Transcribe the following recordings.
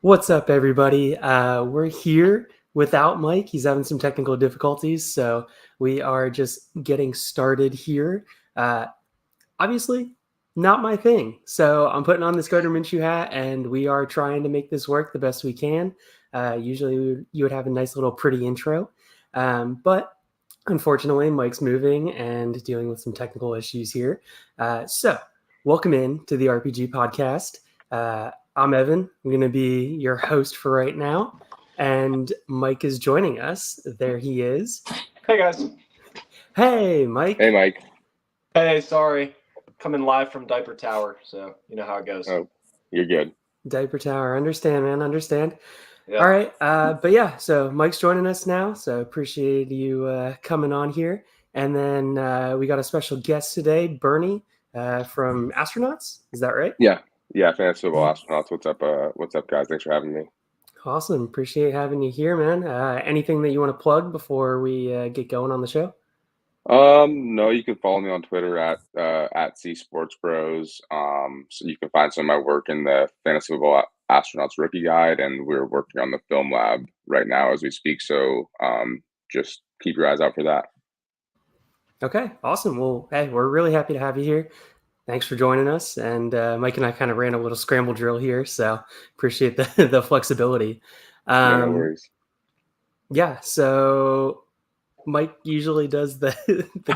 What's up, everybody? We're here without Mike. He's having some technical difficulties, so we are just getting started here. Obviously, not my thing. So I'm putting on this Gardner Minshew hat, and we are trying to make this work the best we can. Usually, you would have a nice little pretty intro, but unfortunately, Mike's moving and dealing with some technical issues here. So, welcome in to the RPG podcast. I'm Evan. I'm going to be your host for right now. And Mike is joining us. There he is. Hey, guys. Hey, Mike. Hey, Mike. Hey, sorry. Coming live from Diaper Tower, so you know how it goes. Oh, you're good. Diaper Tower. Understand, man. Understand. Yep. All right. But yeah, so Mike's joining us now. So appreciate you coming on here. And then we got a special guest today, Bernie from Astronauts. Is that right? Yeah. Fantasy Football Astronauts. What's up, guys? Thanks for having me. Awesome. Appreciate having you here, man. Anything that you want to plug before we get going on the show? No, you can follow me on Twitter at C Sports Bros. So you can find some of my work in the Fantasy Football Astronauts Rookie Guide, and we're working on the Film Lab right now as we speak. So just keep your eyes out for that. Okay, awesome. Well, hey, we're really happy to have you here. Thanks for joining us. And Mike and I kind of ran a little scramble drill here, so appreciate the flexibility. No worries. Yeah, so Mike usually does the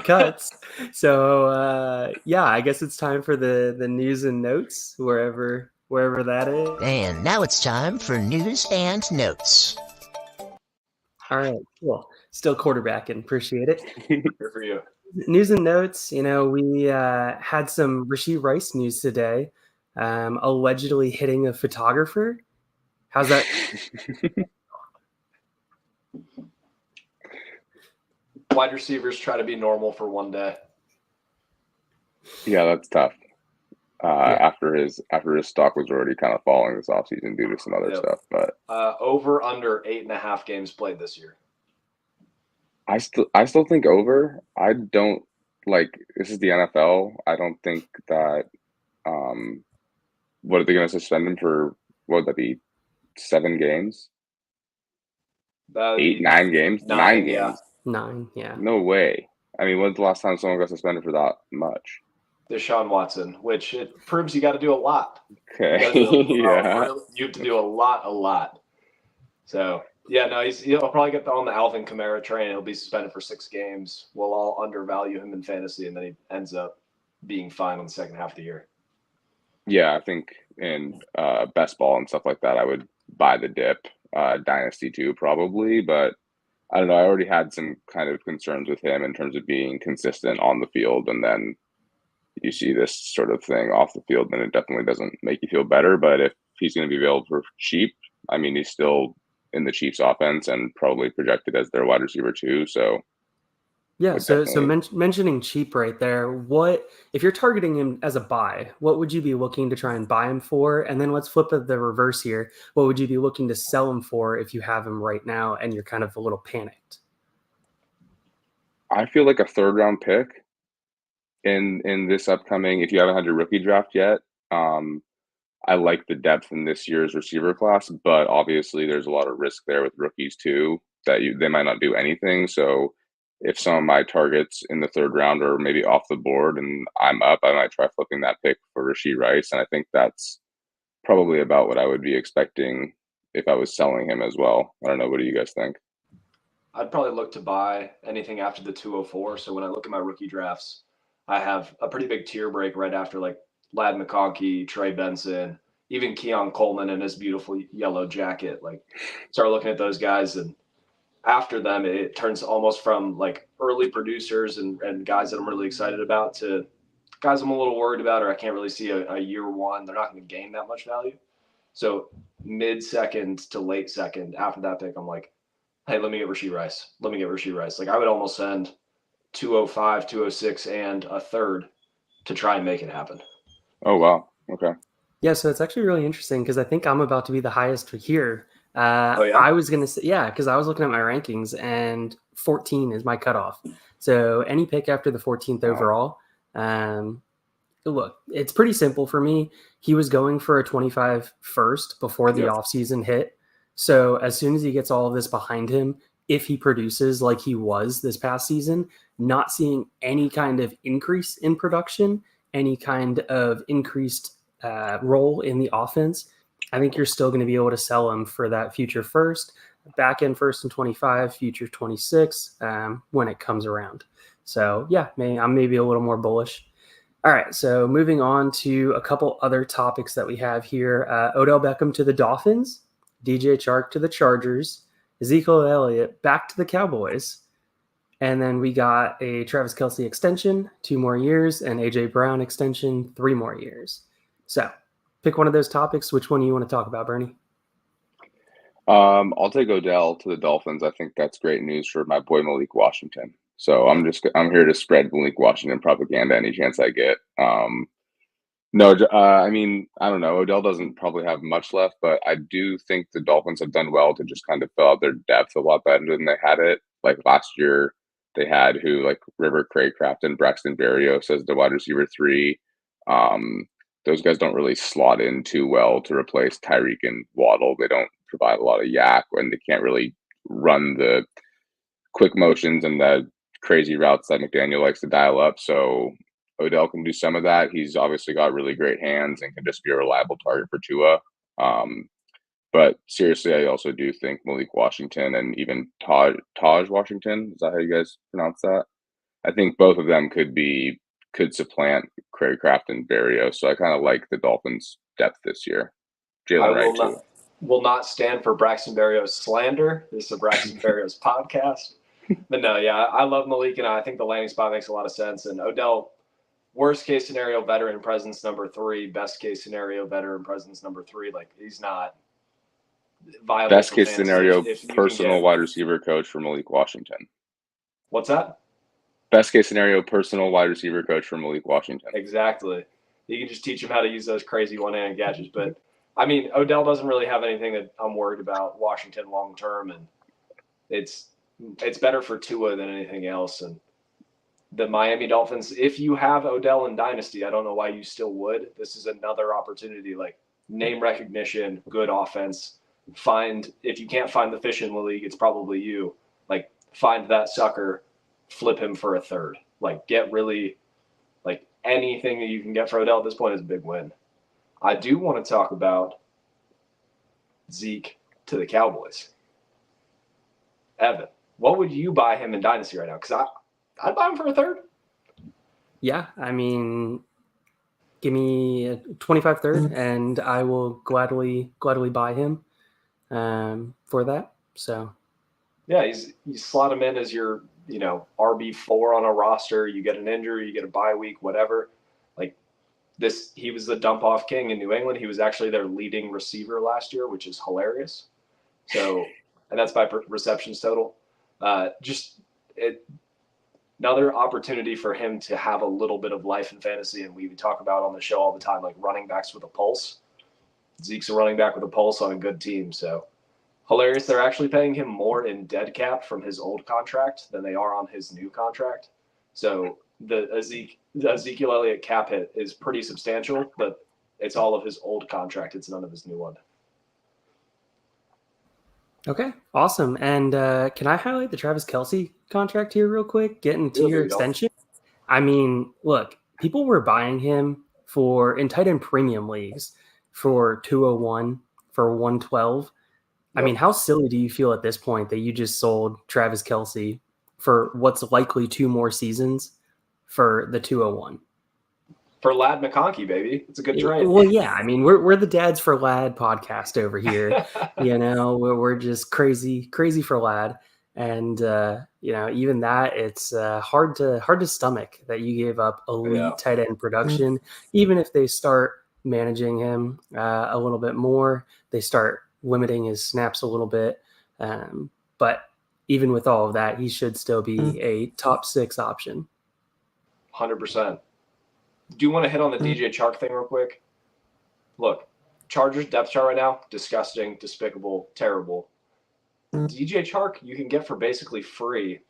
cuts. So yeah, I guess it's time for the news and notes, wherever that is. And now it's time for news and notes. All right, cool. Still quarterbacking. Appreciate it. Here for you. News and notes. We had some Rashee Rice news today, allegedly hitting a photographer. How's that? Wide receivers try to be normal for one day. Yeah, that's tough. After his stock was already kind of falling this offseason due to some other stuff, but over under 8.5 games played this year. I still think over. I don't like this is the NFL. I don't think that what are they going to suspend him for? What would that be? 7 games? 8, 9 games? 9 games. 9, yeah. No way. I mean, when's the last time someone got suspended for that much? Deshaun Watson, which it proves you got to do a lot. Okay. You have to do a lot. So, yeah, no, he'll probably get on the Alvin Kamara train. He'll be suspended for 6 games. We'll all undervalue him in fantasy, and then he ends up being fine on the second half of the year. Yeah, I think in best ball and stuff like that, I would buy the dip. Dynasty too, probably, but I don't know. I already had some kind of concerns with him in terms of being consistent on the field, and then you see this sort of thing off the field, then it definitely doesn't make you feel better. But if he's going to be available for cheap, I mean, he's still in the Chiefs offense and probably projected as their wide receiver too. So yeah. So mentioning cheap right there, what if you're targeting him as a buy? What would you be looking to try and buy him for? And then let's flip it the reverse here. What would you be looking to sell him for if you have him right now and you're kind of a little panicked? I feel like a 3rd round pick in this upcoming. If you haven't had your rookie draft yet, I like the depth in this year's receiver class, but obviously there's a lot of risk there with rookies too that they might not do anything. So if some of my targets in the 3rd round are maybe off the board and I'm up, I might try flipping that pick for Rashee Rice. And I think that's probably about what I would be expecting if I was selling him as well. I don't know. What do you guys think? I'd probably look to buy anything after the 204. So when I look at my rookie drafts, I have a pretty big tier break right after like Ladd McConkey, Trey Benson, even Keon Coleman in his beautiful yellow jacket. Like, start looking at those guys, and after them, it turns almost from like early producers and guys that I'm really excited about to guys I'm a little worried about, or I can't really see a year one. They're not going to gain that much value. So mid-second to late second after that pick, I'm like, hey, let me get Rashee Rice. Like, I would almost send 205, 206, and a 3rd to try and make it happen. Oh, wow. Okay. Yeah, so it's actually really interesting because I think I'm about to be the highest here. Oh, yeah? I was going to say, yeah, because I was looking at my rankings and 14 is my cutoff. So any pick after the 14th overall, look, it's pretty simple for me. He was going for a 25 first before the Yep. offseason hit. So as soon as he gets all of this behind him, if he produces like he was this past season, not seeing any kind of increase in production, any kind of increased role in the offense, I think you're still going to be able to sell him for that future first, back end first and 25, future 26 when it comes around. So yeah, I'm maybe a little more bullish. All right, so moving on to a couple other topics that we have here. Odell Beckham to the Dolphins, DJ Chark to the Chargers, Ezekiel Elliott back to the Cowboys, and then we got a Travis Kelce extension, 2 more years, and AJ Brown extension, 3 more years. So pick one of those topics. Which one do you want to talk about, Bernie? I'll take Odell to the Dolphins. I think that's great news for my boy Malik Washington. So I'm here to spread Malik Washington propaganda any chance I get. No, I mean, I don't know. Odell doesn't probably have much left, but I do think the Dolphins have done well to just kind of fill out their depth a lot better than they had it. Like last year, they had River Craycraft and Braxton Berrios as the wide receiver 3. Those guys don't really slot in too well to replace Tyreek and Waddle. They don't provide a lot of yak, and they can't really run the quick motions and the crazy routes that McDaniel likes to dial up. So Odell can do some of that. He's obviously got really great hands and can just be a reliable target for Tua. But seriously, I also do think Malik Washington and even Taj Washington, is that how you guys pronounce that? I think both of them could supplant Craycraft and Berrios. So I kind of like the Dolphins' depth this year. Jalen Wright too. Will not stand for Braxton Berrios slander. This is a Braxton Berrios podcast. But no, yeah, I love Malik, and I think the landing spot makes a lot of sense. And Odell, worst case scenario, veteran presence number 3. Best case scenario, veteran presence number 3. Like, he's not viable. Best case scenario, personal wide receiver coach for Malik Washington. What's that? Best case scenario, personal wide receiver coach for Malik Washington. Exactly. You can just teach him how to use those crazy one-handed gadgets. But, I mean, Odell doesn't really have anything that I'm worried about Washington long-term, and it's better for Tua than anything else. And the Miami Dolphins, if you have Odell in Dynasty, I don't know why you still would. This is another opportunity, like name recognition, good offense. If you can't find the fish in the league, it's probably you. Like, find that sucker, flip him for a third. Like, get really, like, anything that you can get for Odell at this point is a big win. I do want to talk about Zeke to the Cowboys. Evan, what would you buy him in Dynasty right now? Because I'd buy him for a third. Yeah, I mean, give me a 25 third, and I will gladly buy him for that. So, yeah, you slot him in as your RB4 on a roster. You get an injury, you get a bye week, whatever. Like this, he was the dump off king in New England. He was actually their leading receiver last year, which is hilarious. So, and that's by receptions total. Another opportunity for him to have a little bit of life in fantasy, and we talk about on the show all the time, like running backs with a pulse. Zeke's a running back with a pulse on a good team, so hilarious. They're actually paying him more in dead cap from his old contract than they are on his new contract. So the Ezekiel Elliott cap hit is pretty substantial, but it's all of his old contract. It's none of his new one. Okay, awesome. And can I highlight the Travis Kelce contract here real quick? Getting to your extension. I mean, look, people were buying him in tight end premium leagues for 201, for 112. Yep. I mean, how silly do you feel at this point that you just sold Travis Kelce for what's likely 2 more seasons for the 201? For Lad McConkey, baby. It's a good trade. Well, yeah. I mean, we're the Dads for Lad podcast over here. We're just crazy for Lad. And, even that, it's hard to stomach that you gave up elite tight end production. Even if they start managing him a little bit more, they start limiting his snaps a little bit. But even with all of that, he should still be a top 6 option. 100%. Do you want to hit on the DJ Chark thing real quick? Look, Chargers depth chart right now, disgusting, despicable, terrible. DJ Chark you can get for basically free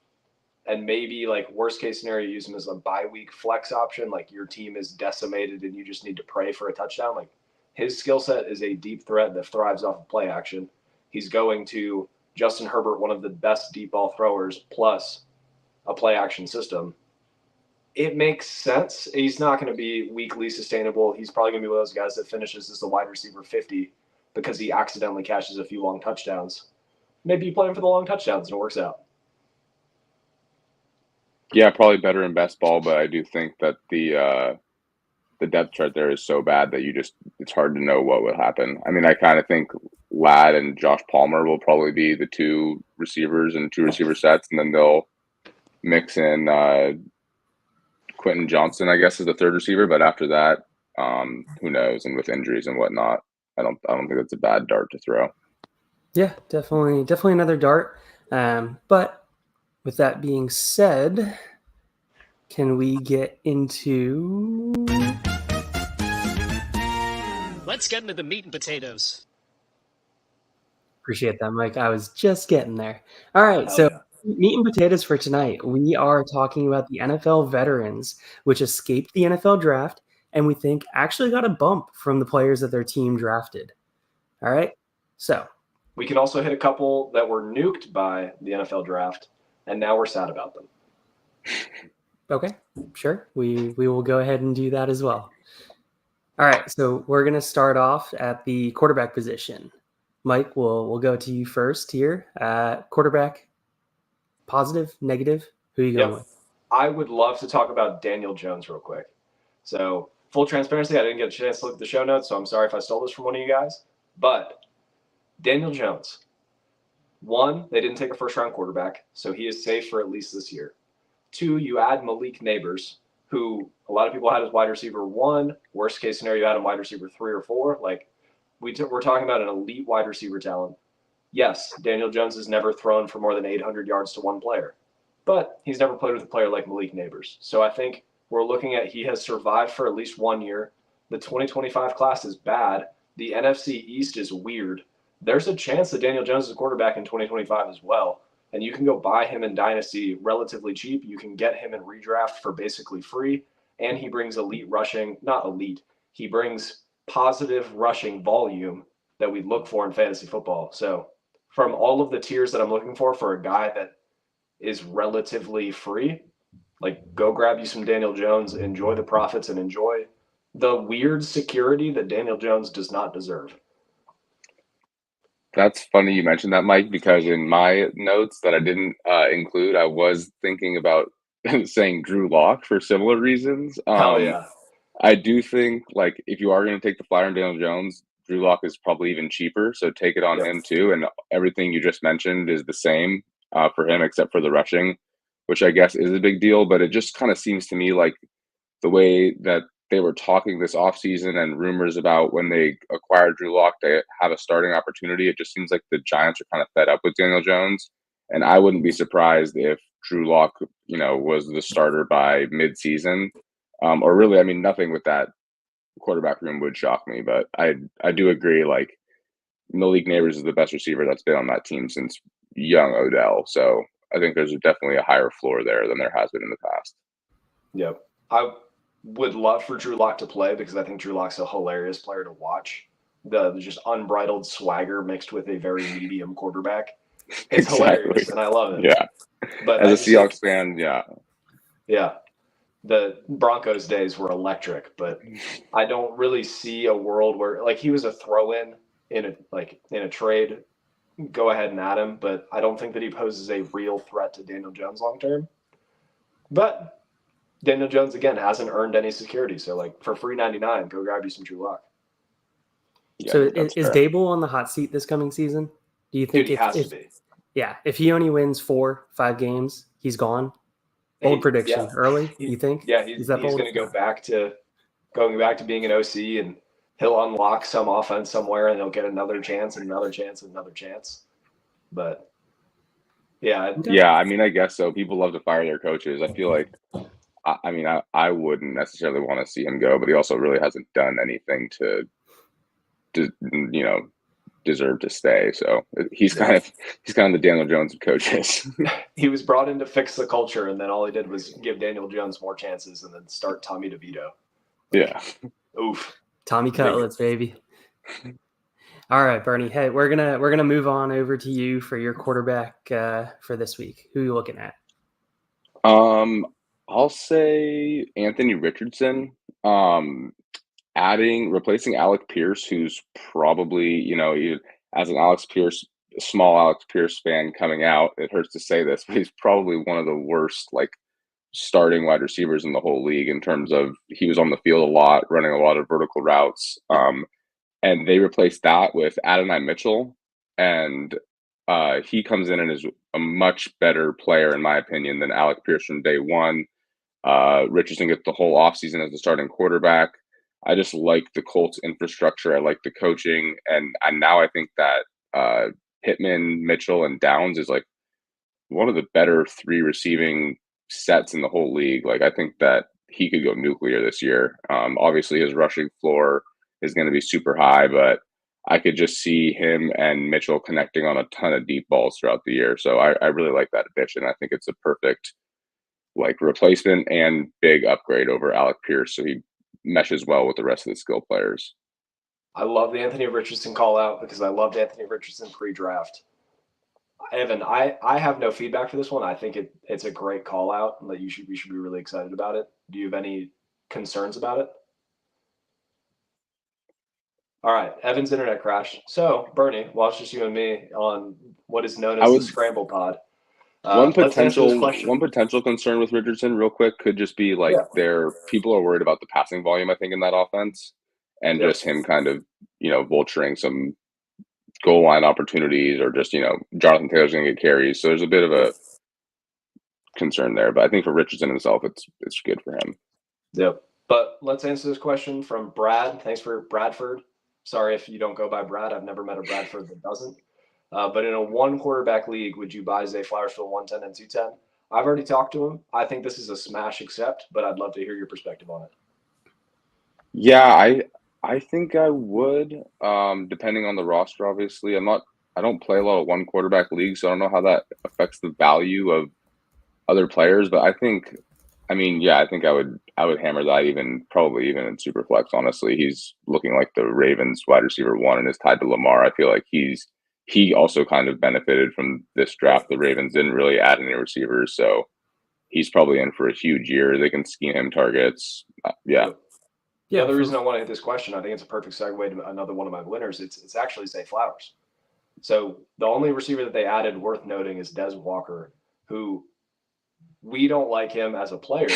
and maybe like worst case scenario, use him as a bye week flex option. Like your team is decimated and you just need to pray for a touchdown. Like his skill set is a deep threat that thrives off of play action. He's going to Justin Herbert, one of the best deep ball throwers, plus a play action system. It makes sense. He's not going to be weekly sustainable. He's probably going to be one of those guys that finishes as the wide receiver 50 because he accidentally catches a few long touchdowns. Maybe you play him for the long touchdowns and it works out. Yeah, probably better in best ball, but I do think that the depth chart there is so bad that it's hard to know what will happen. I mean, I kind of think Ladd and Josh Palmer will probably be the two receivers and two receiver sets, and then they'll mix in Quentin Johnson, I guess, as the third receiver. But after that, who knows? And with injuries and whatnot, I don't think it's a bad dart to throw. Yeah, definitely another dart. But with that being said, can we get into? Let's get into the meat and potatoes. Appreciate that, Mike. I was just getting there. All right, so meat and potatoes for tonight. We are talking about the NFL veterans, which escaped the NFL draft, and we think actually got a bump from the players that their team drafted. All right, so we can also hit a couple that were nuked by the NFL draft, and now we're sad about them. Okay, sure. We will go ahead and do that as well. All right, so we're going to start off at the quarterback position. Mike, we'll go to you first here. Quarterback, positive, negative? Who are you going with? I would love to talk about Daniel Jones real quick. So, full transparency, I didn't get a chance to look at the show notes, so I'm sorry if I stole this from one of you guys. But Daniel Jones, one, they didn't take a first-round quarterback, so he is safe for at least this year. Two, you add Malik Neighbors, who a lot of people had as wide receiver 1. Worst case scenario, you had him wide receiver 3 or 4. Like, we're talking about an elite wide receiver talent. Yes, Daniel Jones has never thrown for more than 800 yards to one player, but he's never played with a player like Malik Neighbors. So I think we're looking at he has survived for at least 1 year. The 2025 class is bad. The NFC East is weird. There's a chance that Daniel Jones is a quarterback in 2025 as well. And you can go buy him in Dynasty relatively cheap. You can get him in redraft for basically free. And he brings elite rushing, not elite. He brings positive rushing volume that we look for in fantasy football. So from all of the tiers that I'm looking for a guy that is relatively free, like go grab you some Daniel Jones, enjoy the profits, and enjoy the weird security that Daniel Jones does not deserve. That's funny you mentioned that, Mike, because in my notes that I didn't include, I was thinking about saying Drew Lock for similar reasons. Hell yeah. I do think, like, if you are going to take the flyer on Daniel Jones, Drew Lock is probably even cheaper, so take it on him too. And everything you just mentioned is the same for him, except for the rushing, which I guess is a big deal. But it just kind of seems to me like the way that they were talking this offseason and rumors about when they acquired Drew Lock to have a starting opportunity, it just seems like the Giants are kind of fed up with Daniel Jones. And I wouldn't be surprised if Drew Lock, was the starter by midseason. Or really, I mean, nothing with that quarterback room would shock me. But I do agree, like, Malik Neighbors is the best receiver that's been on that team since young Odell. So I think there's definitely a higher floor there than there has been in the past. Yep. I would love for Drew Lock to play because I think Drew Lock's a hilarious player to watch. The just unbridled swagger mixed with a very medium quarterback. It's hilarious, and I love it. Yeah. But as a Seahawks fan, yeah. Yeah. The Broncos days were electric, but I don't really see a world where, like, he was a throw-in in a trade. Go ahead and add him, but I don't think that he poses a real threat to Daniel Jones long term. But Daniel Jones, again, hasn't earned any security. So, like, for free 99, go grab you some Drew Lock. Yeah, so is Dable on the hot seat this coming season? Do you think he has to be? Yeah, if he only wins 4-5 games, he's gone. Bold prediction early. You think? Yeah, he's going to go back to being an OC, and he'll unlock some offense somewhere, and he'll get another chance and another chance and another chance. But yeah, I mean, I guess so. People love to fire their coaches. I feel like, I wouldn't necessarily want to see him go, but he also really hasn't done anything to deserve to stay. So he's kind of the Daniel Jones of coaches. He was brought in to fix the culture, and then all he did was give Daniel Jones more chances and then start Tommy DeVito. Yeah. Oof. Tommy Cutlets, baby. All right, Bernie. Hey, we're gonna move on over to you for your quarterback for this week. Who are you looking at? I'll say Anthony Richardson. Replacing Alec Pierce, who's probably, as an small Alex Pierce fan coming out, it hurts to say this, but he's probably one of the worst, starting wide receivers in the whole league in terms of he was on the field a lot, running a lot of vertical routes. And they replaced that with Adonai Mitchell, and he comes in and is a much better player, in my opinion, than Alec Pierce from day one. Richardson gets the whole offseason as the starting quarterback. I just like the Colts infrastructure. I like the coaching. And now I think that Pittman, Mitchell, and Downs is one of the better 3 receiving sets in the whole league. I think that he could go nuclear this year. Obviously, his rushing floor is going to be super high, but I could just see him and Mitchell connecting on a ton of deep balls throughout the year. So I really like that addition. I think it's a perfect replacement and big upgrade over Alec Pierce. So he meshes well with the rest of the skill players. I love the Anthony Richardson call out because I loved Anthony Richardson pre-draft. Evan, I have no feedback for this one. I think it's a great call out and that we should be really excited about it. Do you have any concerns about it? All right, Evan's internet crashed. So, Bernie, while it's just you and me on what is known as the Scramble Pod, one let's answer this question. potential concern with Richardson, real quick, could just be people are worried about the passing volume, I think, in that offense, and just him kind of, vulturing some goal line opportunities, or just, Jonathan Taylor's going to get carries. So there's a bit of a concern there, but I think for Richardson himself, it's good for him. Yep. But let's answer this question from Brad. Thanks for Bradford. Sorry if you don't go by Brad. I've never met a Bradford that doesn't. But in a 1 quarterback league, would you buy Zay Flowers for 110 and 210? I've already talked to him. I think this is a smash accept, but I'd love to hear your perspective on it. Yeah, I think I would, depending on the roster. Obviously, I don't play a lot of 1 quarterback leagues, so I don't know how that affects the value of other players. But I think I think I would hammer that probably even in Superflex. Honestly, he's looking like the Ravens wide receiver 1 and is tied to Lamar. I feel like he also kind of benefited from this draft. The Ravens didn't really add any receivers, so he's probably in for a huge year. They can scheme him targets. Yeah. The other reason I want to hit this question, I think it's a perfect segue to another one of my winners. It's actually Zay Flowers. So the only receiver that they added worth noting is Des Walker, who we don't like him as a player,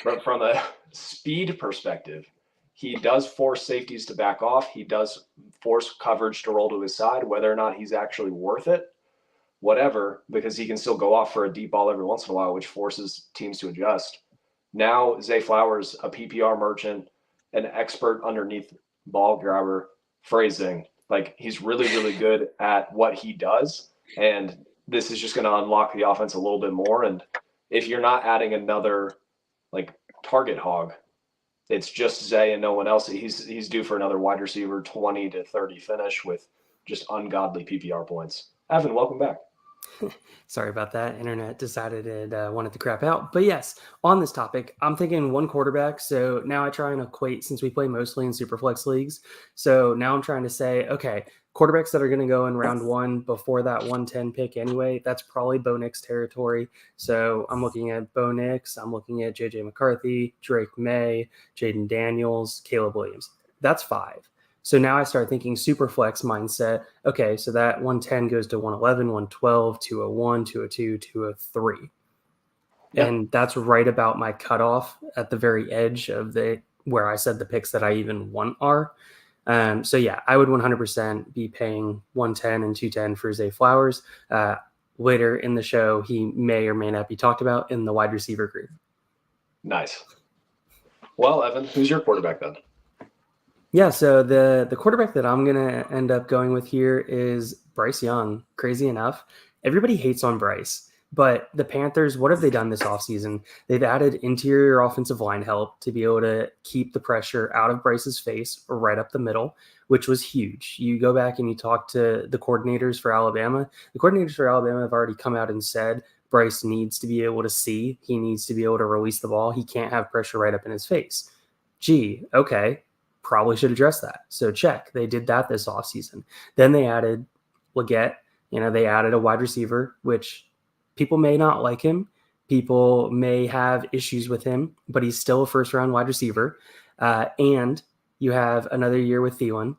but from a speed perspective, he does force safeties to back off. He does force coverage to roll to his side, whether or not he's actually worth it, whatever, because he can still go off for a deep ball every once in a while, which forces teams to adjust. Now, Zay Flowers, a PPR merchant, an expert underneath ball grabber phrasing. He's really, really good at what he does. And this is just going to unlock the offense a little bit more. And if you're not adding another target hog, it's just Zay and no one else. He's due for another wide receiver 20 to 30 finish with just ungodly PPR points. Evan, welcome back. Sorry about that. Internet decided it wanted to crap out. But yes, on this topic, I'm thinking 1 quarterback. So now I try and equate, since we play mostly in Superflex leagues. So now I'm trying to say, okay, quarterbacks that are going to go in round 1 before that 110 pick anyway, that's probably Bo Nix territory. So I'm looking at Bo Nix. I'm looking at JJ McCarthy, Drake May, Jaden Daniels, Caleb Williams. That's 5. So now I start thinking Superflex mindset. Okay, so that 110 goes to 111, 112, 201, 202, 203. Yeah. And that's right about my cutoff at the very edge of where I said the picks that I even want are. So yeah, I would 100% be paying 110 and 210 for Zay Flowers. Later in the show, he may or may not be talked about in the wide receiver group. Nice. Well, Evan, who's your quarterback then? Yeah, so the quarterback that I'm going to end up going with here is Bryce Young. Crazy enough, everybody hates on Bryce, But the Panthers, what have they done this offseason? They've added interior offensive line help to be able to keep the pressure out of Bryce's face or right up the middle, which was huge. You go back and you talk to the coordinators for Alabama. The coordinators for Alabama have already come out and said Bryce needs to be able to see. He needs to be able to release the ball. He can't have pressure right up in his face. Gee, okay, probably should address that. So check. They did that this offseason. Then they added Leggett. They added a wide receiver, which people may not like him. People may have issues with him, but he's still a first-round wide receiver. And you have another year with Thielen.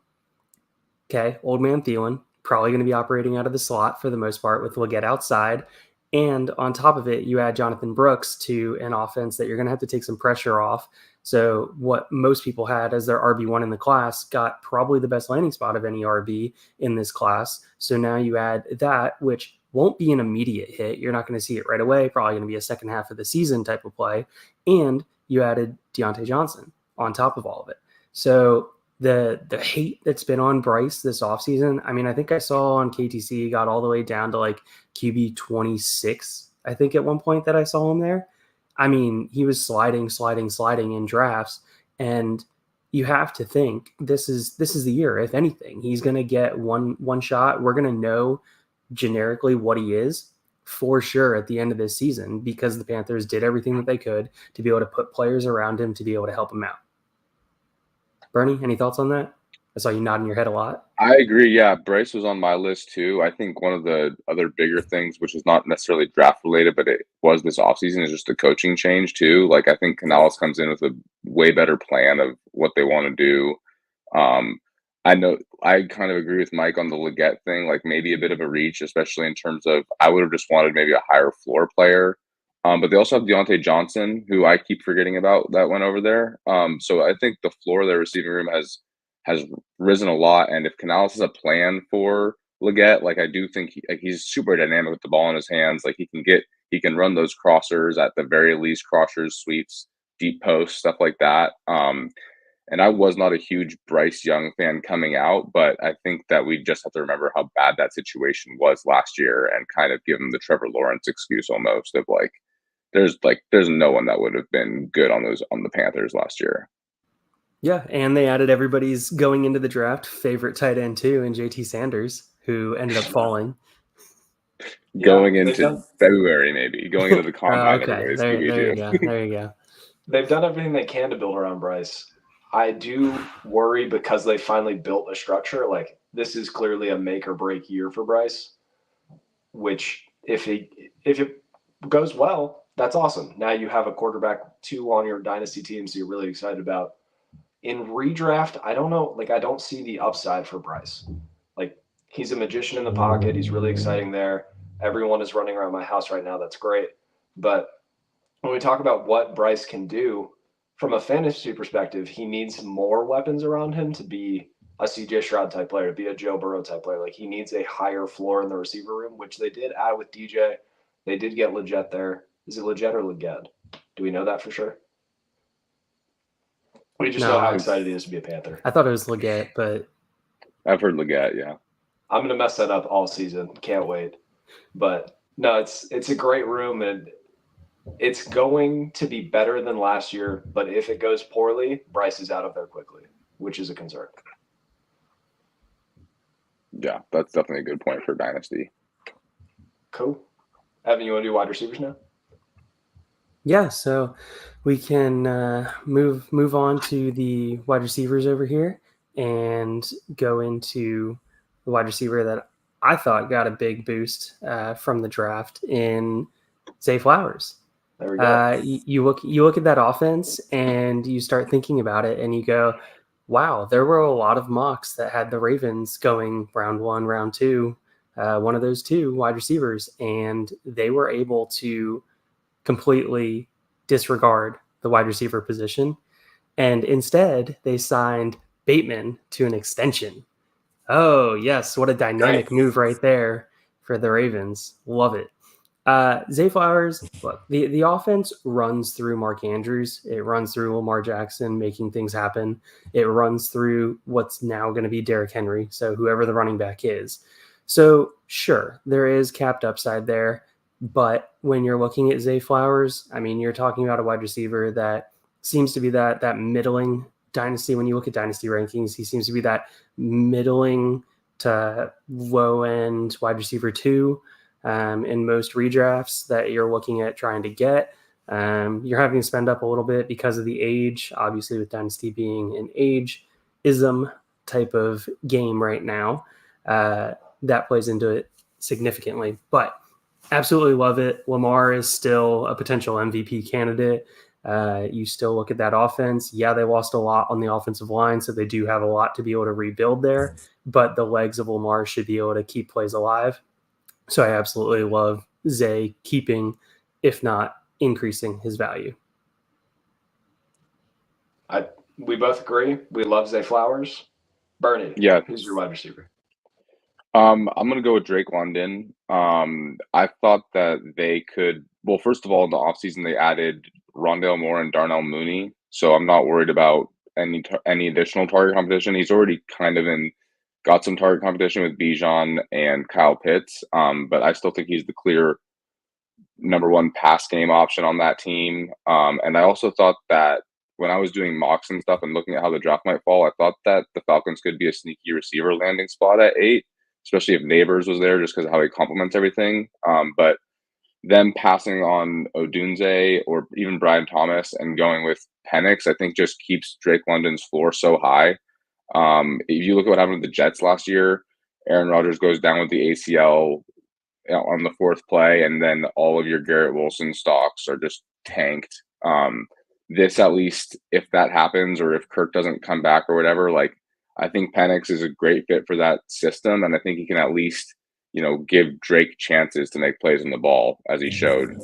Okay, old man Thielen, probably going to be operating out of the slot for the most part with Leggett outside. And on top of it, you add Jonathan Brooks to an offense that you're going to have to take some pressure off. So what most people had as their RB1 in the class got probably the best landing spot of any RB in this class. So now you add that, which won't be an immediate hit. You're not going to see it right away. Probably going to be a second half of the season type of play. And you added Deontay Johnson on top of all of it. So the hate that's been on Bryce this offseason, I mean, I think I saw on KTC got all the way down to like QB 26, I think at one point that I saw him there. I mean, he was sliding in drafts, and you have to think this is the year. If anything, he's going to get one shot. We're going to know generically what he is for sure at the end of this season because the Panthers did everything that they could to be able to put players around him to be able to help him out. Bernie, any thoughts on that? I saw you nodding your head a lot. I agree. Yeah, Bryce was on my list too. I think one of the other bigger things, which is not necessarily draft related, but it was this offseason, is just the coaching change too. Like I think Canales comes in with a way better plan of what they want to do. I know I kind of agree with Mike on the Leggett thing, like maybe a bit of a reach, especially in terms of I would have just wanted maybe a higher floor player. But they also have Deontay Johnson, who I keep forgetting about that went over there. So I think the floor of their receiving room has risen a lot. And if Canales has a plan for Leggett, like I do think he's super dynamic with the ball in his hands. Like he can run those crossers at the very least, crossers, sweeps, deep posts, stuff like that. And I was not a huge Bryce Young fan coming out, but I think that we just have to remember how bad that situation was last year and kind of give him the Trevor Lawrence excuse almost of there's no one that would have been good on the Panthers last year. Yeah, and they added everybody's going into the draft favorite tight end too, in JT Sanders, who ended up falling. Going into February, maybe going into the combine. Okay, there you go. There you go. They've done everything they can to build around Bryce. I do worry because they finally built a structure. Like this is clearly a make or break year for Bryce, which if it goes well, that's awesome. Now you have a quarterback 2 on your dynasty team, so you're really excited about. In redraft, I don't know. Like I don't see the upside for Bryce. Like he's a magician in the pocket. He's really exciting there. Everyone is running around my house right now. That's great. But when we talk about what Bryce can do, from a fantasy perspective, he needs more weapons around him to be a CJ Stroud type player, to be a Joe Burrow type player. Like he needs a higher floor in the receiver room, which they did add with DJ. They did get Leggett there. Is it Leggett or Leggett? Do we know that for sure? We just know how excited he is to be a Panther. I thought it was Leggett, but I've heard Leggett, yeah. I'm gonna mess that up all season. Can't wait. But no, it's a great room and it's going to be better than last year, but if it goes poorly, Bryce is out of there quickly, which is a concern. Yeah, that's definitely a good point for Dynasty. Cool. Evan, you want to do wide receivers now? Yeah, so we can move on to the wide receivers over here and go into the wide receiver that I thought got a big boost from the draft in Zay Flowers. There we go. You look at that offense and you start thinking about it and you go, wow, there were a lot of mocks that had the Ravens going round 1, round 2, one of those 2 wide receivers, and they were able to completely disregard the wide receiver position. And instead, they signed Bateman to an extension. Oh, yes. What a dynamic move right there for the Ravens. Love it. Zay Flowers, look, the offense runs through Mark Andrews. It runs through Lamar Jackson making things happen. It runs through what's now going to be Derrick Henry, so whoever the running back is. So, sure, there is capped upside there. But when you're looking at Zay Flowers, I mean, you're talking about a wide receiver that seems to be that middling dynasty. When you look at dynasty rankings, he seems to be that middling to low end wide receiver 2 in most redrafts that you're looking at trying to get. You're having to spend up a little bit because of the age, obviously, with dynasty being an age-ism type of game right now. That plays into it significantly. But absolutely love it. Lamar is still a potential MVP candidate. You still look at that offense. Yeah, they lost a lot on the offensive line, so they do have a lot to be able to rebuild there. But the legs of Lamar should be able to keep plays alive. So I absolutely love Zay keeping, if not increasing, his value. We both agree. We love Zay Flowers. Bernie, Yeah. who's your wide receiver? I'm gonna go with Drake London. I thought that they could. Well, first of all, in the offseason, they added Rondale Moore and Darnell Mooney, so I'm not worried about any additional target competition. He's already kind of got some target competition with Bijan and Kyle Pitts, but I still think he's the clear number one pass game option on that team. And I also thought that when I was doing mocks and stuff and looking at how the draft might fall, I thought that the Falcons could be a sneaky receiver landing spot at 8, especially if Neighbors was there, just because of how he complements everything. But them passing on Odunze or even Brian Thomas and going with Penix, I think just keeps Drake London's floor so high. If you look at what happened with the Jets last year, Aaron Rodgers goes down with the ACL on the 4th play, and then all of your Garrett Wilson stocks are just tanked. This, at least, if that happens or if Kirk doesn't come back or whatever, like, I think Penix is a great fit for that system, and I think he can at least, give Drake chances to make plays on the ball, as he showed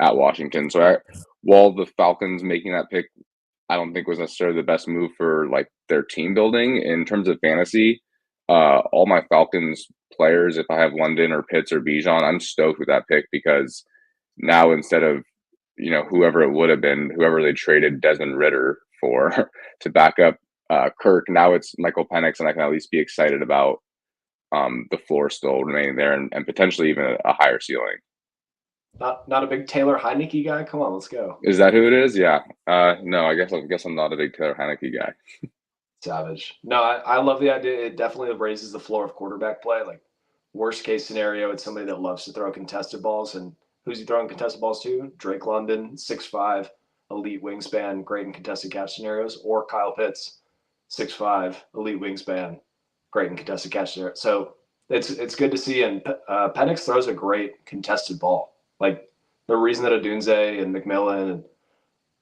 at Washington. So while the Falcons making that pick, I don't think was necessarily the best move for like their team building in terms of fantasy. All my Falcons players, if I have London or Pitts or Bijan, I'm stoked with that pick because now instead of whoever it would have been, whoever they traded Desmond Ritter for to back up Kirk, now it's Michael Penix, and I can at least be excited about the floor still remaining there and potentially even a higher ceiling. Not a big Taylor Heineke guy? Come on, let's go. Is that who it is? Yeah. No, I guess I'm not a big Taylor Heineke guy. Savage. No, I love the idea. It definitely raises the floor of quarterback play. Like, worst case scenario, it's somebody that loves to throw contested balls. And who's he throwing contested balls to? Drake London, 6'5", elite wingspan, great in contested catch scenarios, or Kyle Pitts, 6'5", elite wingspan, great in contested catch scenarios. So it's good to see. And Penix throws a great contested ball. Like, the reason that Odunze and McMillan and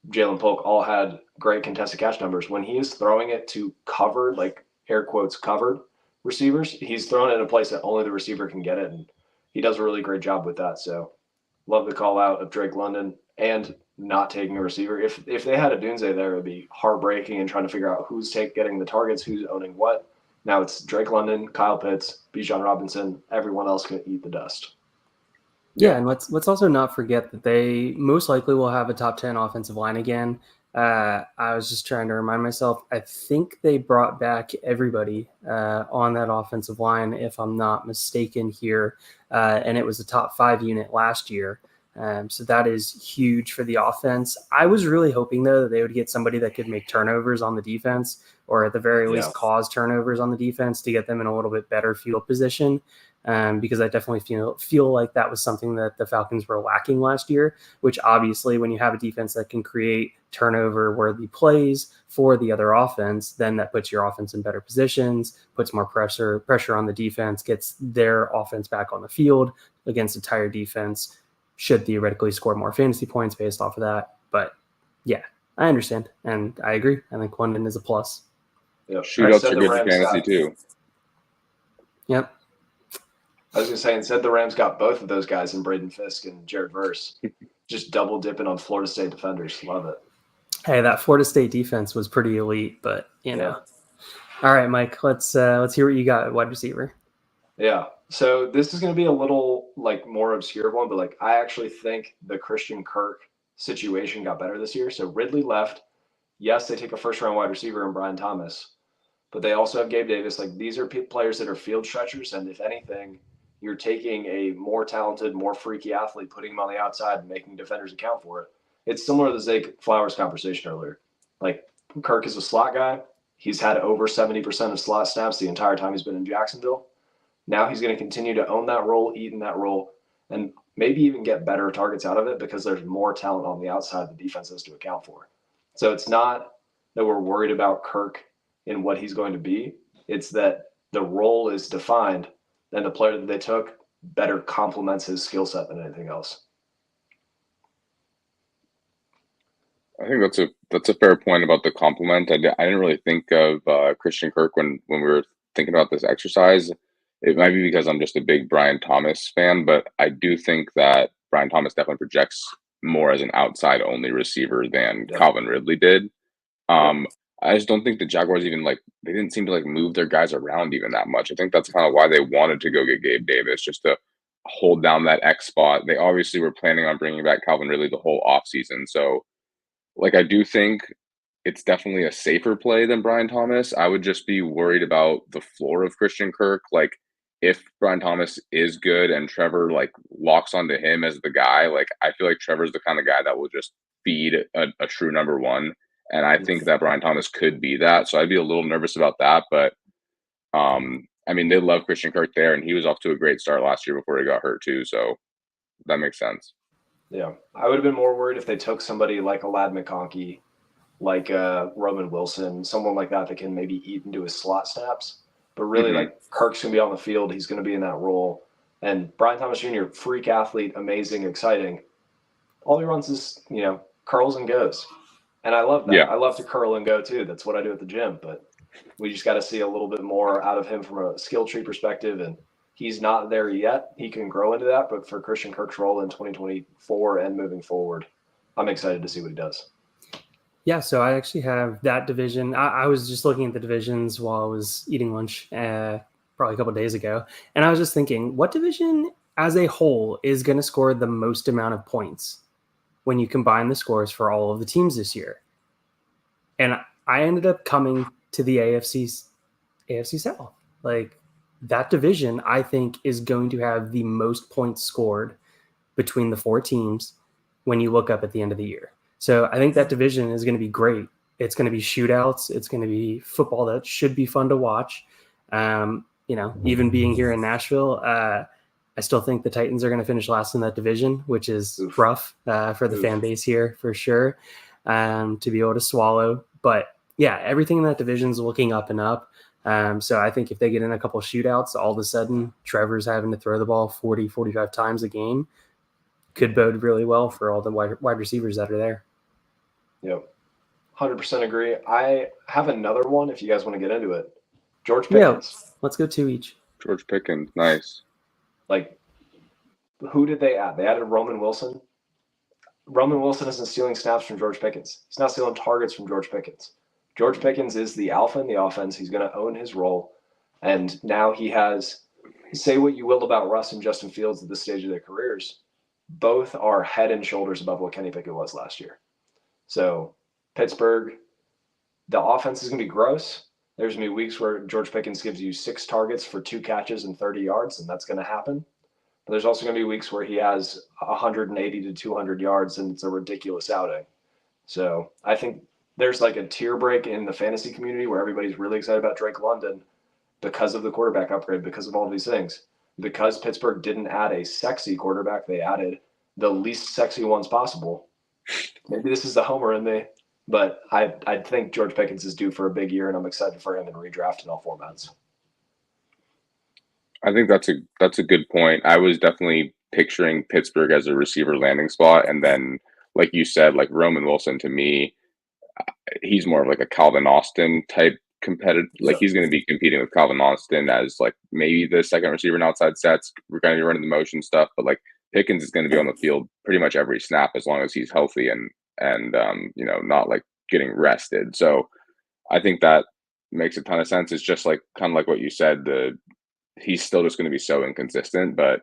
Jalen Polk all had great contested catch numbers. When he is throwing it to covered, like air quotes, covered receivers, he's throwing it in a place that only the receiver can get it, and he does a really great job with that. So love the call out of Drake London and not taking a receiver. If they had Odunze there, it would be heartbreaking and trying to figure out who's getting the targets, who's owning what. Now it's Drake London, Kyle Pitts, Bijan Robinson. Everyone else can eat the dust. Yeah, and let's also not forget that they most likely will have a top 10 offensive line again. I was just trying to remind myself, I think they brought back everybody on that offensive line, if I'm not mistaken here, and it was a top 5 unit last year. So that is huge for the offense. I was really hoping, though, that they would get somebody that could make turnovers on the defense, or at the very least cause turnovers on the defense to get them in a little bit better field position. Because I definitely feel like that was something that the Falcons were lacking last year, which obviously when you have a defense that can create turnover-worthy plays for the other offense, then that puts your offense in better positions, puts more pressure on the defense, gets their offense back on the field against a tired defense, should theoretically score more fantasy points based off of that. But yeah, I understand, and I agree. I think London is a plus. Yep. Shootouts are good for fantasy too. Yep. I was going to say, instead the Rams got both of those guys in Braden Fisk and Jared Verse. Just double dipping on Florida State defenders. Love it. Hey, that Florida State defense was pretty elite, but know. All right, Mike, let's hear what you got at wide receiver. Yeah. So this is going to be a little like more obscure one, but like I actually think the Christian Kirk situation got better this year. So Ridley left. Yes, they take a first-round wide receiver in Brian Thomas, but they also have Gabe Davis. Like, these are players that are field stretchers, and if anything, you're taking a more talented, more freaky athlete, putting him on the outside and making defenders account for it. It's similar to the Zay Flowers conversation earlier. Like, Kirk is a slot guy. He's had over 70% of slot snaps the entire time he's been in Jacksonville. Now he's going to continue to own that role, eat in that role, and maybe even get better targets out of it because there's more talent on the outside the defense has to account for. So it's not that we're worried about Kirk and what he's going to be. It's that the role is defined and the player that they took better complements his skill set than anything else. I think that's a fair point about the compliment. I didn't really think of Christian Kirk when we were thinking about this exercise. It might be because I'm just a big Brian Thomas fan, but I do think that Brian Thomas definitely projects more as an outside only receiver than Calvin Ridley did. I just don't think the Jaguars even they didn't seem to move their guys around even that much. I think that's kind of why they wanted to go get Gabe Davis, just to hold down that X spot. They obviously were planning on bringing back Calvin Ridley the whole offseason. So I do think it's definitely a safer play than Brian Thomas. I would just be worried about the floor of Christian Kirk. If Brian Thomas is good and Trevor locks onto him as the guy, I feel like Trevor's the kind of guy that will just feed a true number one. And I think that Brian Thomas could be that. So I'd be a little nervous about that. But I mean, they love Christian Kirk there, and he was off to a great start last year before he got hurt too. So that makes sense. Yeah, I would have been more worried if they took somebody like a Lad McConkey, like Roman Wilson, someone like that can maybe eat into his slot snaps. But really, Kirk's going to be on the field. He's going to be in that role. And Brian Thomas Jr., freak athlete, amazing, exciting. All he runs is, curls and goes. And I love that. Yeah. I love to curl and go too. That's what I do at the gym. But we just got to see a little bit more out of him from a skill tree perspective. And he's not there yet. He can grow into that. But for Christian Kirk's role in 2024 and moving forward, I'm excited to see what he does. Yeah, so I actually have that division. I was just looking at the divisions while I was eating lunch probably a couple of days ago. And I was just thinking, what division as a whole is going to score the most amount of points when you combine the scores for all of the teams this year? And I ended up coming to the AFC South. That division, I think, is going to have the most points scored between the four teams when you look up at the end of the year. So I think that division is going to be great. It's going to be shootouts. It's going to be football that should be fun to watch. Even being here in Nashville, I still think the Titans are going to finish last in that division, which is rough for the fan base here for sure, to be able to swallow. But yeah, everything in that division is looking up and up. So I think if they get in a couple shootouts, all of a sudden Trevor's having to throw the ball 40, 45 times a game. Could bode really well for all the wide receivers that are there. Yep. 100% agree. I have another one if you guys want to get into it. George Pickens. Yeah, let's go two each. George Pickens, nice. Who did they add? They added Roman Wilson. Roman Wilson isn't stealing snaps from George Pickens. He's not stealing targets from George Pickens. George Pickens is the alpha in the offense. He's going to own his role. And now he has, say what you will about Russ and Justin Fields at this stage of their careers, both are head and shoulders above what Kenny Pickett was last year. So Pittsburgh, the offense is going to be gross. There's going to be weeks where George Pickens gives you 6 targets for 2 catches and 30 yards, and that's going to happen. But there's also going to be weeks where he has 180 to 200 yards, and it's a ridiculous outing. So I think there's a tier break in the fantasy community where everybody's really excited about Drake London because of the quarterback upgrade, because of all these things. Because Pittsburgh didn't add a sexy quarterback, they added the least sexy ones possible. Maybe this is the homer in me, but I think George Pickens is due for a big year, and I'm excited for him in redraft in all formats. I think that's a good point. I was definitely picturing Pittsburgh as a receiver landing spot, and then, like you said, Roman Wilson, to me, he's more of a Calvin Austin type competitive. He's going to be competing with Calvin Austin as maybe the second receiver in outside sets. We're going to be running the motion stuff, but Pickens is going to be on the field pretty much every snap as long as he's healthy and not getting rested. So I think that makes a ton of sense. It's just kind of like what you said, he's still just going to be so inconsistent, but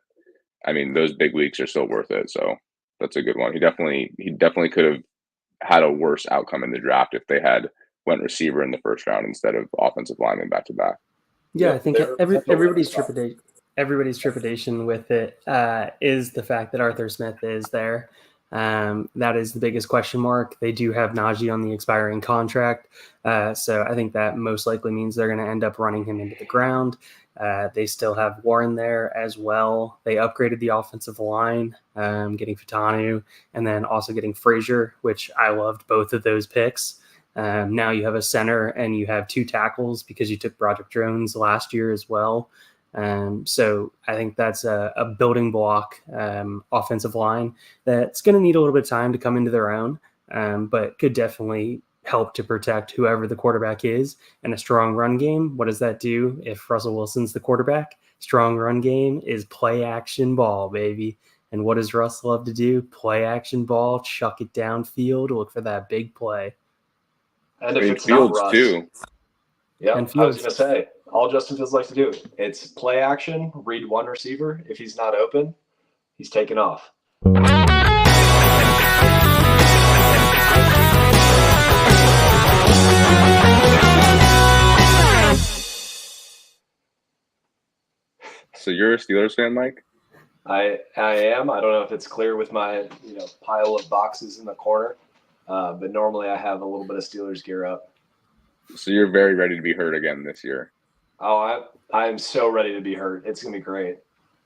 I mean, those big weeks are still worth it. So that's a good one. He definitely could have had a worse outcome in the draft if they had went receiver in the first round instead of offensive lineman back to back. Yeah, I think everybody's everybody's trepidation with it is the fact that Arthur Smith is there. That is the biggest question mark. They do have Najee on the expiring contract, so I think that most likely means they're going to end up running him into the ground. They still have Warren there as well. They upgraded the offensive line, getting Fatanu, and then also getting Frazier, which I loved both of those picks. Now you have a center and you have 2 tackles because you took Broderick Jones last year as well. So I think that's a building block offensive line that's going to need a little bit of time to come into their own, but could definitely help to protect whoever the quarterback is. And a strong run game, what does that do if Russell Wilson's the quarterback? Strong run game is play action ball, baby. And what does Russ love to do? Play action ball, chuck it downfield, look for that big play. And if it's Fields not Russ, too. Yeah, And I was Fields. going to say, all Justin Fields likes to do, it's play action, read one receiver. If he's not open, he's taking off. So you're a Steelers fan, Mike? I am. I don't know if it's clear with my pile of boxes in the corner, but normally I have a little bit of Steelers gear up. So you're very ready to be hurt again this year. Oh, I am so ready to be hurt. It's gonna be great.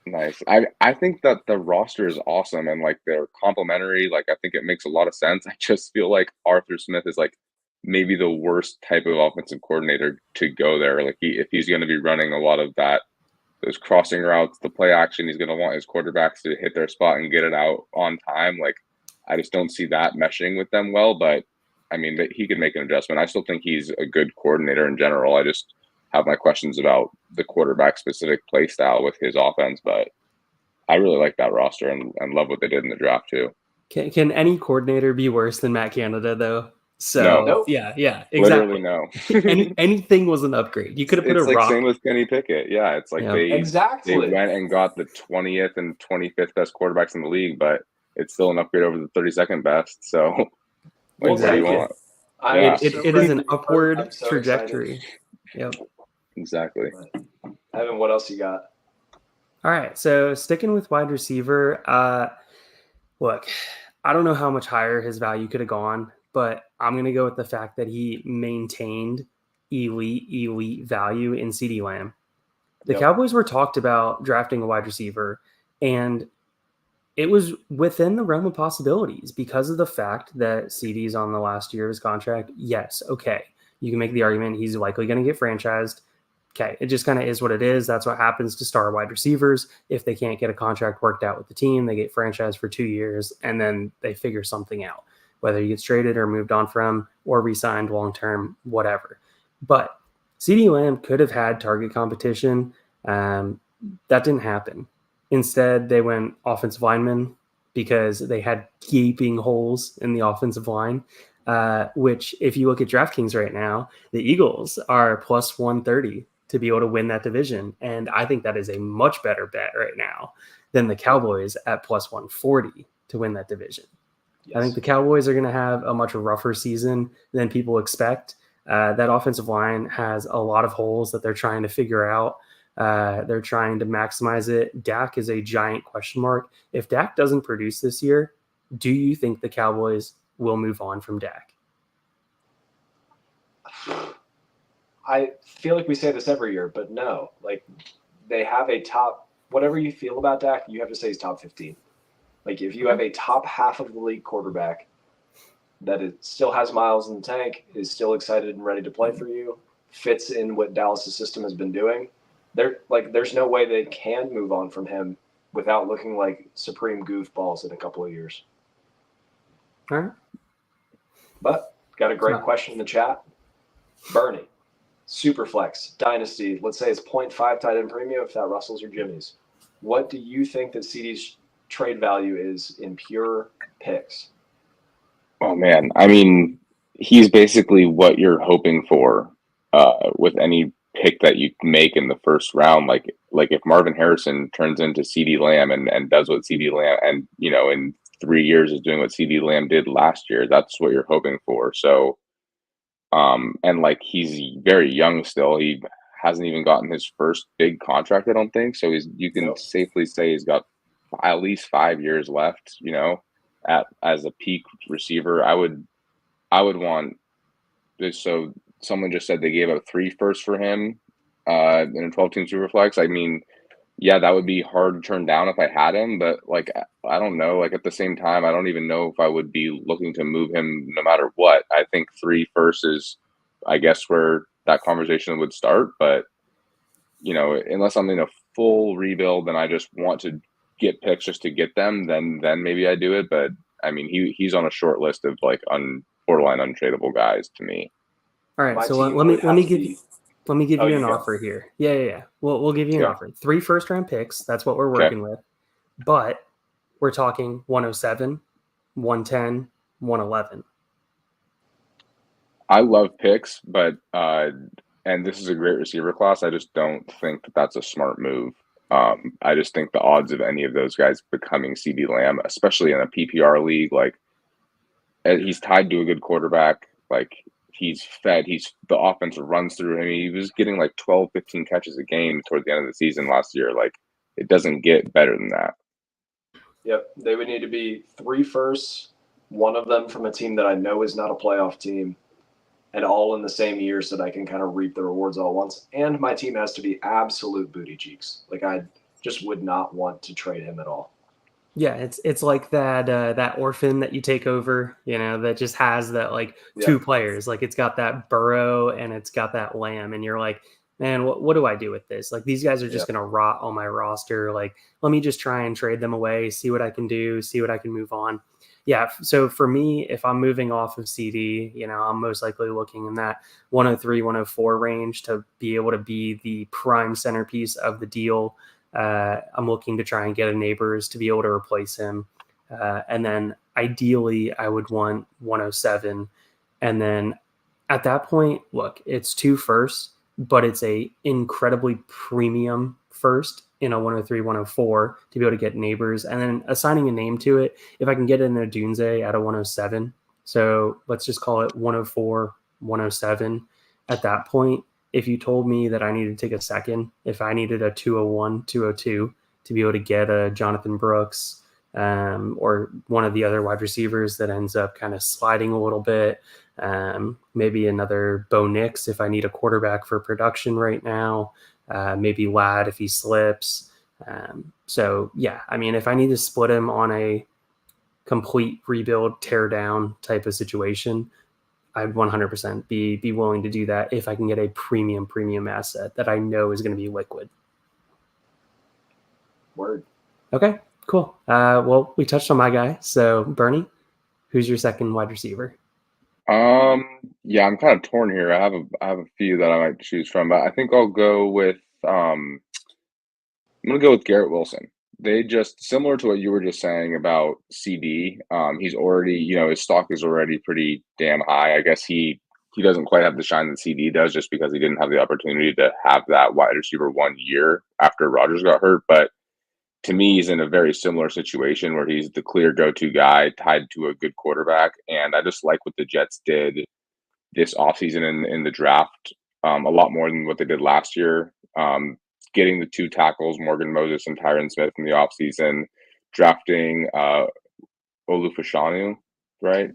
Nice. I think that the roster is awesome and like they're complementary. Like I think it makes a lot of sense. I just feel like Arthur Smith is like maybe the worst type of offensive coordinator to go there. Like if he's going to be running a lot of those crossing routes, the play action, he's going to want his quarterbacks to hit their spot and get it out on time. Like I just don't see that meshing with them well. But I mean, he could make an adjustment. I still think he's a good coordinator in general. I just have my questions about the quarterback specific play style with his offense, but I really like that roster and love what they did in the draft too. Can any coordinator be worse than Matt Canada though? So No. Nope. yeah, exactly. Literally no. Anything was an upgrade. You could have put It's a like rock. same with Kenny Pickett. Yeah, it's like they Exactly. went and got the 20th and 25th best quarterbacks in the league, but it's still an upgrade over the 32nd best. So like, what do you want? Yeah. It is an upward trajectory. Yep. Exactly. Evan, what else you got? All right, so sticking with wide receiver, look, I don't know how much higher his value could have gone, but I'm going to go with the fact that he maintained elite value in CeeDee Lamb. The Cowboys were talked about drafting a wide receiver, and it was within the realm of possibilities because of the fact that CeeDee's on the last year of his contract. Yes, okay, you can make the argument he's likely going to get franchised. Okay, it just kind of is what it is. That's what happens to star wide receivers. If they can't get a contract worked out with the team, they get franchised for 2 years, and then they figure something out, whether he gets traded or moved on from or re-signed long-term, whatever. But CeeDee Lamb could have had target competition. That didn't happen. Instead, they went offensive lineman because they had gaping holes in the offensive line, which if you look at DraftKings right now, the Eagles are plus 130 to be able to win that division. And I think that is a much better bet right now than the Cowboys at plus 140 to win that division. Yes. I think the Cowboys are going to have a much rougher season than people expect. That offensive line has a lot of holes that they're trying to figure out. They're trying to maximize it. Dak is a giant question mark. If Dak doesn't produce this year, do you think the Cowboys will move on from Dak? I feel like we say this every year, but no. Like, they have a top – whatever you feel about Dak, you have to say he's top 15. Like, if you have a top half of the league quarterback that still has miles in the tank, is still excited and ready to play for you, fits in what Dallas' system has been doing, there's no way they can move on from him without looking like supreme goofballs in a couple of years. All right. But got a great question in the chat. Bernie. Superflex, Dynasty, let's say it's 0.5 tight end premium if that Russell's or Jimmy's. What do you think that CD's trade value is in pure picks? Oh, man. I mean, he's basically what you're hoping for with any pick that you make in the first round. Like if Marvin Harrison turns into CeeDee Lamb and does what CeeDee Lamb and, in 3 years is doing what CeeDee Lamb did last year, that's what you're hoping for. So, and like he's very young still. He hasn't even gotten his first big contract, I don't think. So you can Nope. safely say he's got at least 5 years left, as a peak receiver. I would want this. So someone just said they gave up 3 firsts for him in a 12-team Superflex. I mean, yeah, that would be hard to turn down if I had him, but like I don't know. Like at the same time, I don't even know if I would be looking to move him no matter what. I think 3 firsts is, I guess, where that conversation would start. But unless I'm in a full rebuild and I just want to get picks just to get them, then maybe I do it. But I mean, he's on a short list of like borderline untradeable guys to me. All right, My so team let would me have to give be. you let me give Oh, you you an go. offer here. Yeah. We'll give you an Okay. offer. 3 first-round picks. That's what we're Okay. working with. But we're talking 107, 110, 111. I love picks, but and this is a great receiver class. I just don't think that that's a smart move. I just think the odds of any of those guys becoming CD Lamb, especially in a PPR league, like he's tied to a good quarterback, like he's fed, the offense runs through him. He was getting like 12, 15 catches a game toward the end of the season last year. Like it doesn't get better than that. Yep, they would need to be 3 firsts, one of them from a team that I know is not a playoff team, and all in the same year so that I can kind of reap the rewards all at once. And my team has to be absolute booty cheeks. Like I just would not want to trade him at all. Yeah, it's like that orphan that you take over, that just has that like 2 players. Like it's got that Burrow and it's got that Lamb, and you're like, man, what do I do with this? Like these guys are just gonna rot on my roster. Like let me just try and trade them away, see what I can do, see what I can move on. Yeah, so for me, if I'm moving off of CD, I'm most likely looking in that 103, 104 range to be able to be the prime centerpiece of the deal. I'm looking to try and get a Neighbors to be able to replace him. And then ideally, I would want 107. And then at that point, look, it's 2 firsts, but it's a incredibly premium first in a 103, 104 to be able to get Neighbors. And then assigning a name to it, if I can get it in a Dunze at a 107. So let's just call it 104, 107 at that point. If you told me that I needed to take a second, if I needed a 201, 202 to be able to get a Jonathan Brooks or one of the other wide receivers that ends up kind of sliding a little bit, maybe another Bo Nix if I need a quarterback for production right now, maybe Ladd if he slips. So, yeah, I mean, if I need to split him on a complete rebuild, tear down type of situation, I'd 100% be willing to do that if I can get a premium asset that I know is going to be liquid. Word. Okay, cool. Well, we touched on my guy. So, Bernie, who's your second wide receiver? Yeah, I'm kind of torn here. I have a few that I might choose from, but I think I'll go with I'm gonna go with Garrett Wilson. They just similar to what you were just saying about CD. He's already, his stock is already pretty damn high. I guess he doesn't quite have the shine that CD does, just because he didn't have the opportunity to have that wide receiver 1 year after Rodgers got hurt. But to me, he's in a very similar situation where he's the clear go-to guy tied to a good quarterback. And I just like what the Jets did this offseason in the draft, a lot more than what they did last year. Getting the 2 tackles, Morgan Moses and Tyron Smith in the offseason, drafting Olufashanu, right?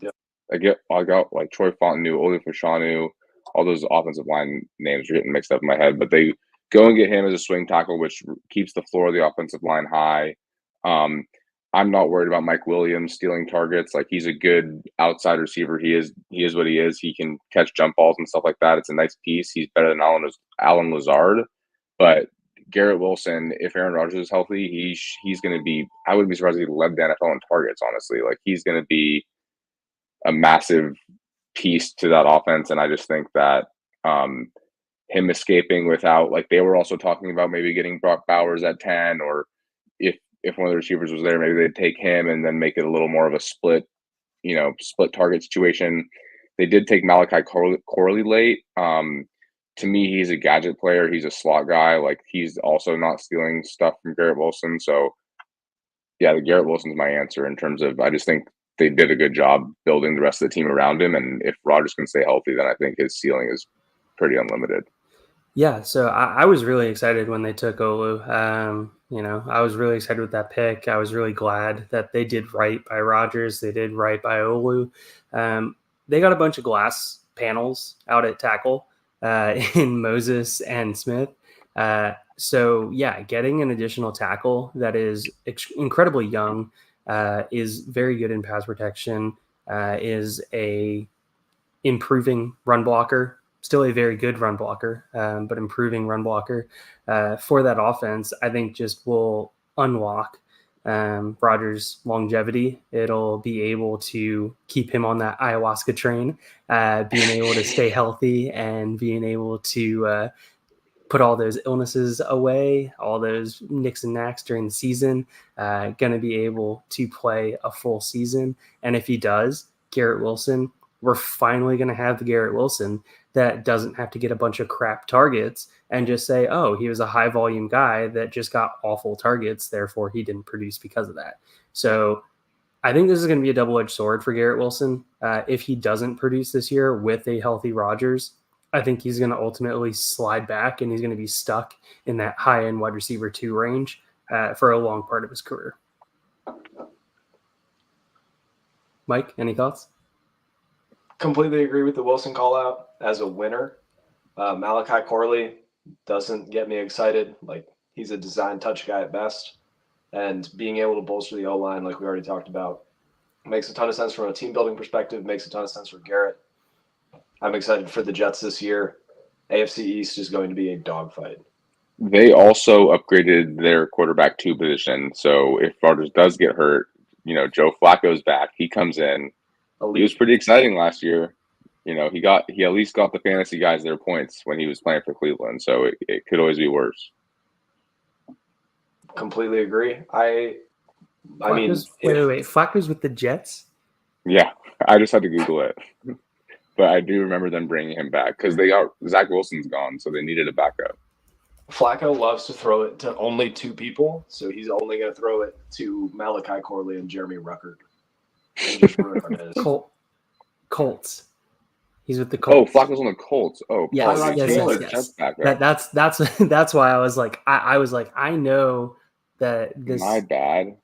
Yep. I got like Troy Fontenot, Olufashanu, all those offensive line names are getting mixed up in my head, but they go and get him as a swing tackle, which keeps the floor of the offensive line high. I'm not worried about Mike Williams stealing targets. Like he's a good outside receiver. He is what he is. He can catch jump balls and stuff like that. It's a nice piece. He's better than Alan Lazard, but Garrett Wilson, if Aaron Rodgers is healthy, he's going to be. I wouldn't be surprised if he led the NFL in targets. Honestly, like he's going to be a massive piece to that offense, and I just think that him escaping without, like, they were also talking about maybe getting Brock Bowers at 10, or if one of the receivers was there, maybe they'd take him and then make it a little more of a split target situation. They did take Malachi Corley late. To me, he's a gadget player. He's a slot guy. Like he's also not stealing stuff from Garrett Wilson. So yeah, Garrett Wilson's my answer in terms of, I just think they did a good job building the rest of the team around him. And if Rodgers can stay healthy, then I think his ceiling is pretty unlimited. Yeah, so I was really excited when they took Olu. I was really excited with that pick. I was really glad that they did right by Rodgers. They did right by Olu. They got a bunch of glass panels out at tackle in Moses and Smith. So yeah, getting an additional tackle that is incredibly young, is very good in pass protection, is a improving run blocker, still a very good run blocker, but improving run blocker for that offense, I think just will unlock Rodgers' longevity. It'll be able to keep him on that ayahuasca train, being able to stay healthy and being able to put all those illnesses away, all those nicks and knacks during the season, going to be able to play a full season. And if he does, Garrett Wilson, we're finally going to have the Garrett Wilson that doesn't have to get a bunch of crap targets and just say, oh, he was a high volume guy that just got awful targets. Therefore, he didn't produce because of that. So I think this is going to be a double-edged sword for Garrett Wilson. If he doesn't produce this year with a healthy Rodgers, I think he's going to ultimately slide back and he's going to be stuck in that high-end wide receiver 2 range for a long part of his career. Mike, any thoughts? Completely agree with the Wilson call out as a winner. Malachi Corley doesn't get me excited. Like, he's a design touch guy at best. And being able to bolster the O-line, like we already talked about, makes a ton of sense from a team building perspective, makes a ton of sense for Garrett. I'm excited for the Jets this year. AFC East is going to be a dogfight. They also upgraded their quarterback 2 position. So if Rodgers does get hurt, Joe Flacco's back. He comes in. He was pretty exciting last year. He at least got the fantasy guys their points when he was playing for Cleveland. So it could always be worse. Completely agree. Wait. Flacco's with the Jets? Yeah, I just had to Google it. But I do remember them bringing him back because they got Zach Wilson's gone, so they needed a backup. Flacco loves to throw it to only 2 people, so he's only going to throw it to Malachi Corley and Jeremy Ruckert. And just Colts. He's with the Colts. Oh, Flacco's on the Colts. Oh, yes. That's why I was like, I know that this. My bad.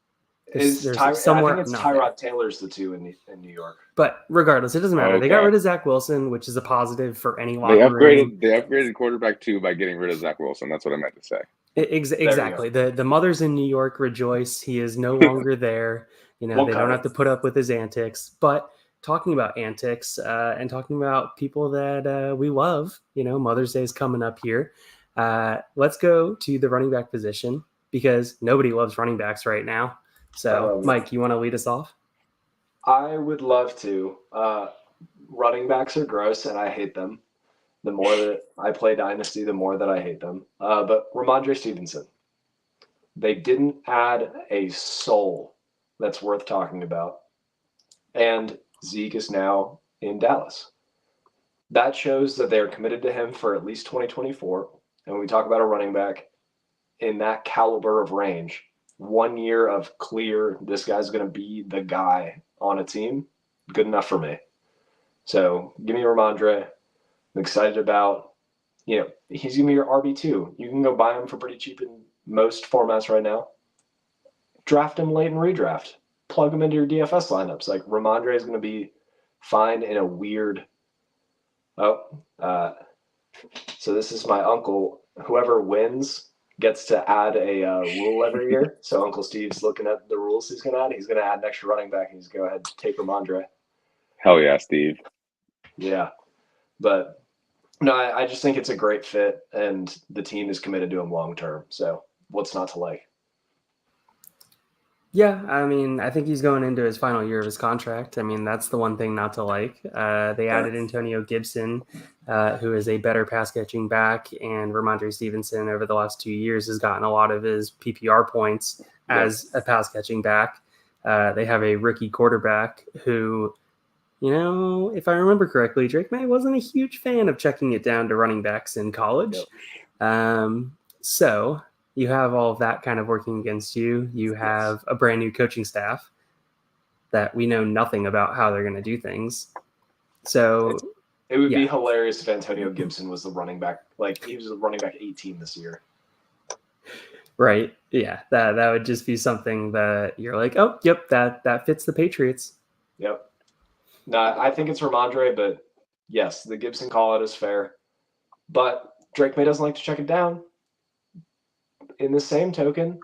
I think it's Tyrod Taylor's the 2 in New York. But regardless, it doesn't matter. Okay. They got rid of Zach Wilson, which is a positive for any locker room. They upgraded quarterback 2 by getting rid of Zach Wilson. That's what I meant to say. Exactly. The mothers in New York rejoice. He is no longer there. They don't have to put up with his antics. But talking about antics and talking about people that we love, Mother's Day is coming up here. Let's go to the running back position because nobody loves running backs right now. So, Mike, you want to lead us off? I would love to. Running backs are gross, and I hate them. The more that I play Dynasty, the more that I hate them. But Ramondre Stevenson, they didn't add a soul that's worth talking about. And Zeke is now in Dallas. That shows that they are committed to him for at least 2024. And when we talk about a running back in that caliber of range, 1 year of clear, this guy's going to be the guy on a team, good enough for me. So give me Ramondre. I'm excited about, he's going to be your RB2. You can go buy him for pretty cheap in most formats right now. Draft him late in redraft. Plug him into your DFS lineups. Like, Ramondre is going to be fine in a weird. So this is my uncle. Whoever wins gets to add a rule every year. So Uncle Steve's looking at the rules he's going to add. He's going to add an extra running back, and he's going to go ahead and take Ramondre. Hell yeah, Steve. Yeah. But, no, I just think it's a great fit, and the team is committed to him long term. So what's not to like? Yeah, I mean, I think he's going into his final year of his contract. I mean, that's the one thing not to like. They added Antonio Gibson, who is a better pass-catching back, and Ramondre Stevenson over the last 2 years has gotten a lot of his PPR points as a pass-catching back. They have a rookie quarterback who, if I remember correctly, Drake May wasn't a huge fan of checking it down to running backs in college. So you have all of that kind of working against you. You have a brand new coaching staff that we know nothing about how they're going to do things. So It would be Yeah. hilarious if Antonio Gibson was the running back. Like, he was the running back 18 this year. Right. Yeah. That would just be something that you're like, oh, yep, that fits the Patriots. Yep. No, I think it's Ramondre, but yes, the Gibson call out is fair. But Drake May doesn't like to check it down. In the same token,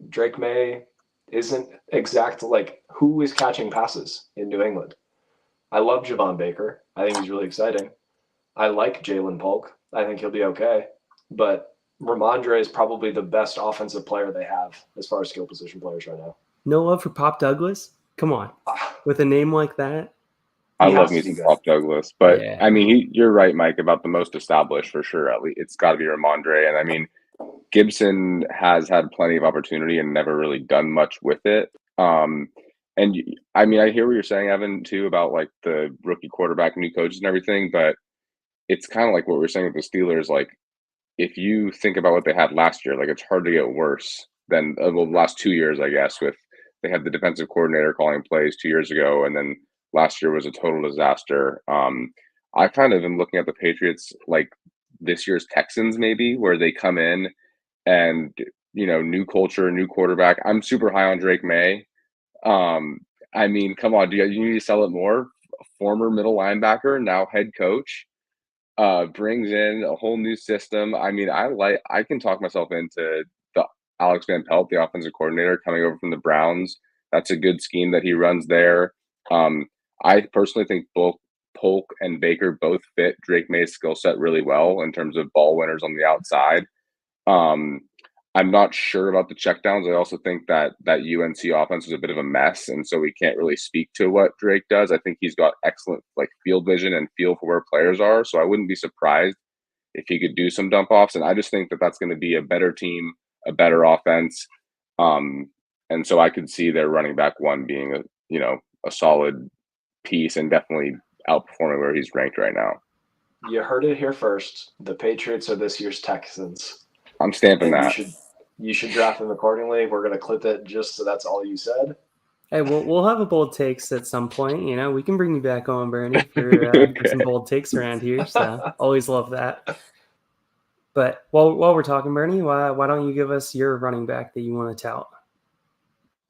Drake May isn't exact like who is catching passes in New England. I love Javon Baker. I think he's really exciting. I like Jalen Polk. I think he'll be okay. But Ramondre is probably the best offensive player they have as far as skill position players right now. No love for Pop Douglas? Come on. With a name like that? I He love has me to be some good. Pop Douglas, but Yeah. I mean, you're right, Mike, about the most established for sure. At least it's got to be Ramondre, and I mean, Gibson has had plenty of opportunity and never really done much with it. And I mean, I hear what you're saying, Evan, too, about like the rookie quarterback, new coaches, and everything, but it's kind of like what we were saying with the Steelers. Like, if you think about what they had last year, like it's hard to get worse than well, the last 2 years, I guess. With they had the defensive coordinator calling plays 2 years ago, and then last year was a total disaster. I kind of am looking at the Patriots like this year's Texans, maybe, where they come in and new culture, new quarterback. I'm super high on Drake May. Um, I mean, come on, you need to sell it more? Former middle linebacker, now head coach, brings in a whole new system. I mean, I can talk myself into the Alex Van Pelt, the offensive coordinator, coming over from the Browns. That's a good scheme that he runs there. Um, I personally think both Polk and Baker both fit Drake May's skill set really well in terms of ball winners on the outside. Um, I'm not sure about the checkdowns. I also think that UNC offense was a bit of a mess, and so we can't really speak to what Drake does. I think he's got excellent like field vision and feel for where players are. So I wouldn't be surprised if he could do some dump offs. And I just think that that's going to be a better team, a better offense. And so I could see their running back one being a solid piece and definitely outperforming where he's ranked right now. You heard it here first. The Patriots are this year's Texans. I'm stamping And that. you should draft them accordingly. We're going to clip it just so that's all you said. Hey, we'll have a bold takes at some point. We can bring you back on, Bernie, for some bold takes around here. So always love that. But while we're talking, Bernie, why don't you give us your running back that you want to tout?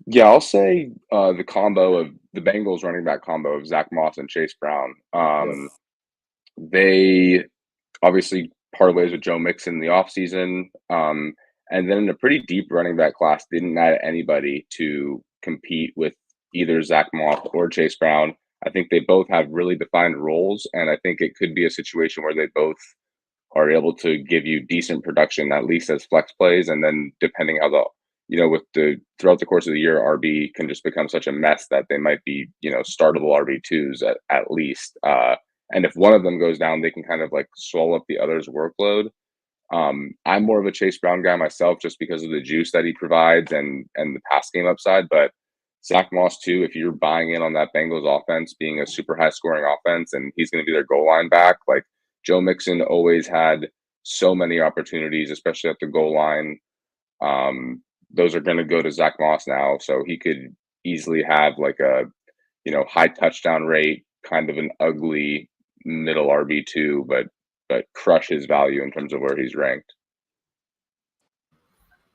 Yeah, I'll say the combo of the Bengals running back combo of Zach Moss and Chase Brown. They obviously parlays with Joe Mixon in the offseason. And then in a pretty deep running back class, didn't add anybody to compete with either Zach Moss or Chase Brown. I think they both have really defined roles, and I think it could be a situation where they both are able to give you decent production, at least as flex plays. And then depending how with the throughout the course of the year, RB can just become such a mess that they might be, startable RB2s at least. And if one of them goes down, they can kind of like swallow up the other's workload. I'm more of a Chase Brown guy myself, just because of the juice that he provides and the pass game upside. But Zach Moss too, if you're buying in on that Bengals offense being a super high scoring offense, and he's going to be their goal line back, like Joe Mixon always had so many opportunities, especially at the goal line. Those are going to go to Zach Moss now, so he could easily have like a high touchdown rate, kind of an ugly middle RB2, but crush his value in terms of where he's ranked.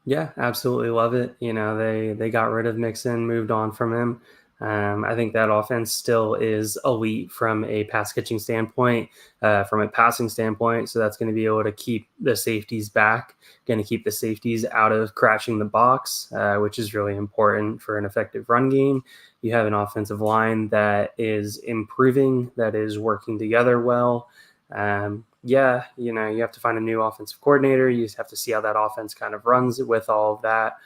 Yeah, absolutely love it. They got rid of Mixon, moved on from him. I think that offense still is elite from a pass catching standpoint, from a passing standpoint. So that's going to be able to keep the safeties back, going to keep the safeties out of crashing the box, which is really important for an effective run game. You have an offensive line that is improving, that is working together well. You have to find a new offensive coordinator. You just have to see how that offense kind of runs with all of that.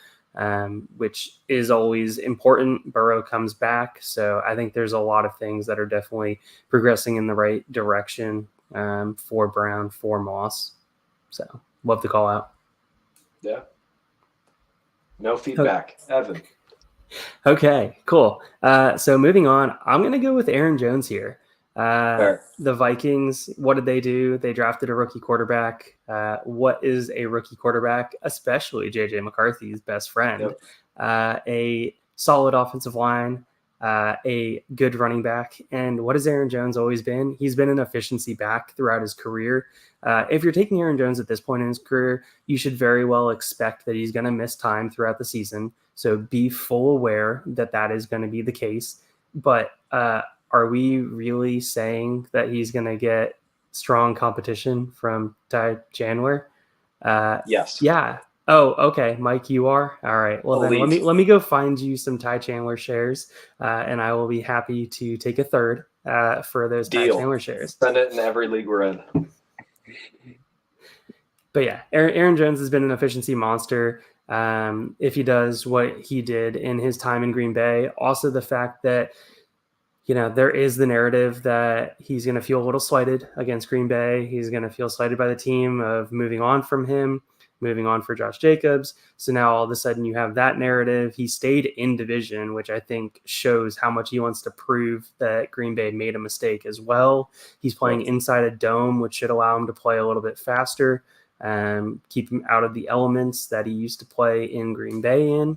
Which is always important. Burrow comes back. So I think there's a lot of things that are definitely progressing in the right direction for Brown, for Moss. So love the call out. Yeah. No feedback. Okay. Evan. Okay, cool. So moving on, I'm going to go with Aaron Jones here. The Vikings, what did they do? They drafted a rookie quarterback. What is a rookie quarterback, especially JJ McCarthy's best friend? Yep. A solid offensive line, a good running back. And what has Aaron Jones always been? He's been an efficiency back throughout his career. If you're taking Aaron Jones at this point in his career, you should very well expect that he's going to miss time throughout the season. So be full aware that that is going to be the case. But are we really saying that he's going to get strong competition from Ty Chandler? Yes. Yeah. Oh, okay, Mike, you are? All right. Well, then Elite. let me go find you some Ty Chandler shares, and I will be happy to take a third for those Ty Deal. Chandler shares. Send it in every league we're in. But yeah, Aaron Jones has been an efficiency monster. If he does what he did in his time in Green Bay, also the fact that there is the narrative that he's going to feel a little slighted against Green Bay. He's going to feel slighted by the team of moving on from him, moving on for Josh Jacobs. So now all of a sudden you have that narrative. He stayed in division, which I think shows how much he wants to prove that Green Bay made a mistake as well. He's playing inside a dome, which should allow him to play a little bit faster, keep him out of the elements that he used to play in Green Bay in.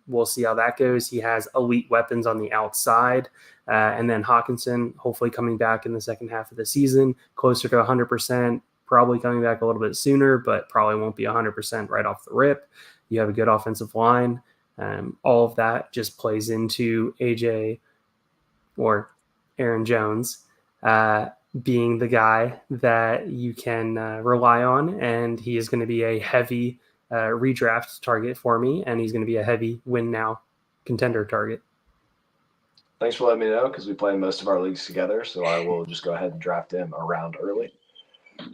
We'll see how that goes. He has elite weapons on the outside. And then Hawkinson, hopefully coming back in the second half of the season, closer to 100%, probably coming back a little bit sooner, but probably won't be 100% right off the rip. You have a good offensive line. All of that just plays into AJ or Aaron Jones being the guy that you can rely on. And he is going to be a heavy redraft target for me, and he's going to be a heavy win now contender target. Thanks for letting me know, because we play most of our leagues together, so I will just go ahead and draft him around early.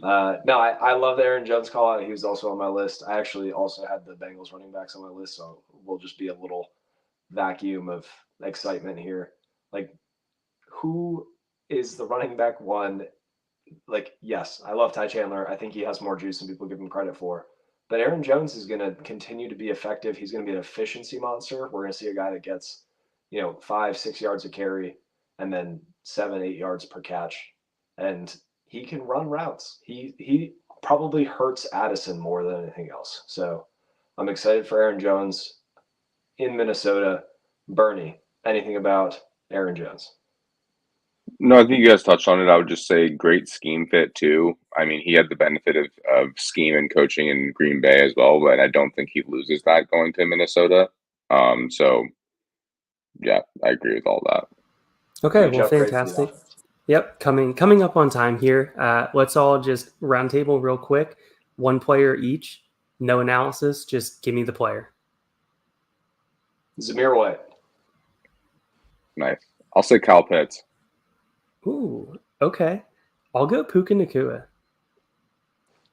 I love the Aaron Jones call out. He was also on my list. I actually also had the Bengals running backs on my list, so we'll just be a little vacuum of excitement here. Like, who is the running back one? Like, yes, I love Ty Chandler. I think he has more juice than people give him credit for. But Aaron Jones is going to continue to be effective. He's going to be an efficiency monster. We're going to see a guy that gets, 5-6 yards a carry and then 7-8 yards per catch. And he can run routes. He probably hurts Addison more than anything else. So I'm excited for Aaron Jones in Minnesota. Bernie, anything about Aaron Jones? No, I think you guys touched on it. I would just say great scheme fit too. I mean, he had the benefit of scheme and coaching in Green Bay as well, but I don't think he loses that going to Minnesota. So yeah, I agree with all that. Okay, well, fantastic. Yep, coming up on time here. Let's all just roundtable real quick. One player each. No analysis. Just give me the player. Zamir White. Nice. I'll say Kyle Pitts. Ooh, okay. I'll go Puka Nacua.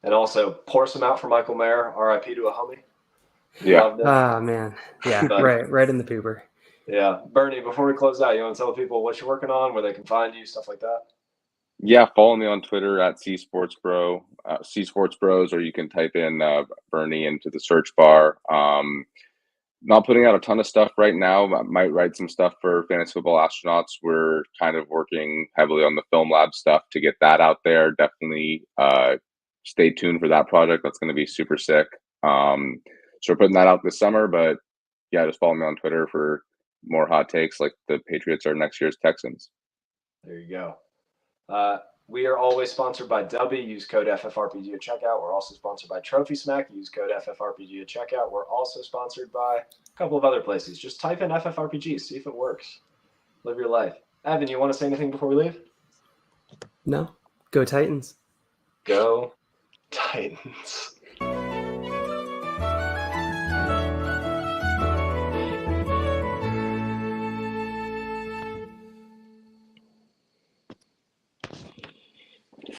And also pour some out for Michael Mayer. RIP to a homie. Yeah. Ah, man. Yeah, right in the pooper. Yeah. Bernie, before we close out, you want to tell people what you're working on, where they can find you, stuff like that? Yeah, follow me on Twitter at CSportsBro, CSportsBros, or you can type in Bernie into the search bar. Not putting out a ton of stuff right now. I might write some stuff for Fantasy Football Astronauts. We're kind of working heavily on the Film Lab stuff to get that out there. Definitely stay tuned for that project. That's going to be super sick. So we're putting that out this summer, but yeah, just follow me on Twitter for more hot takes like the Patriots are next year's Texans. There you go. We are always sponsored by W. Use code FFRPG at checkout. We're also sponsored by Trophy Smack. Use code FFRPG at checkout. We're also sponsored by a couple of other places. Just type in FFRPG, see if it works. Live your life. Evan, you want to say anything before we leave? No. Go Titans. Go Titans.